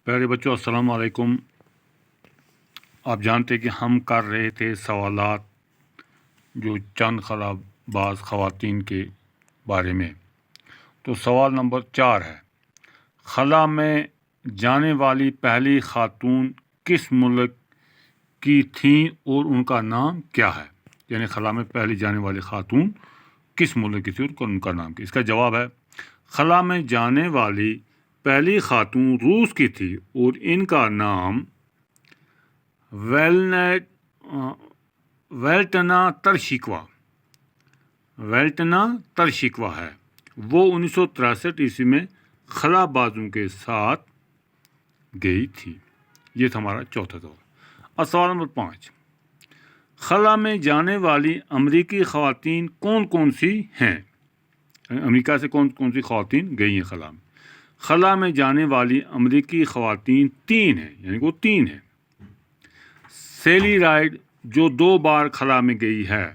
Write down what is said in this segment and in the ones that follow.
پیارے بچوں السلام علیکم۔ آپ جانتے کہ ہم کر رہے تھے سوالات جو چند خلا باز خواتین کے بارے میں۔ تو سوال نمبر 4 ہے، خلا میں جانے والی پہلی خاتون کس ملک کی تھیں اور ان کا نام کیا ہے؟ یعنی خلا میں پہلی جانے والی خاتون کس ملک کی تھی اور ان کا نام کیا؟ اس کا جواب ہے، خلا میں جانے والی پہلی خاتون روس کی تھی اور ان کا نام ویلٹنا ترشیکوا ہے۔ وہ 1963 عیسوی میں خلا بازوں کے ساتھ گئی تھی۔ یہ تھا ہمارا چوتھا سوال۔ اب سوال نمبر 5، خلا میں جانے والی امریکی خواتین کون کون سی ہیں؟ امریکہ سے کون کون سی خواتین گئی ہیں خلا میں؟ خلا میں جانے والی امریکی خواتین 3 ہیں، یعنی وہ 3 ہیں۔ سیلی رائڈ جو 2 بار خلا میں گئی ہے،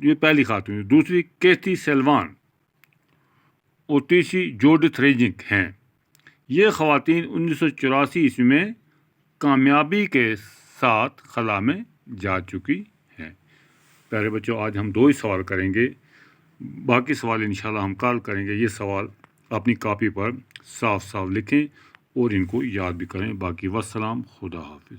یہ پہلی خاتون، دوسری کیتھی سیلوان اور تیسری جوڈتھ ریجنک ہیں۔ یہ خواتین 1984 عیسوی میں کامیابی کے ساتھ خلا میں جا چکی ہیں۔ پیارے بچوں، آج ہم 2 ہی سوال کریں گے، باقی سوال انشاءاللہ ہم کل کریں گے۔ یہ سوال اپنی کاپی پر صاف صاف لکھیں اور ان کو یاد بھی کریں۔ باقی والسلام، خدا حافظ۔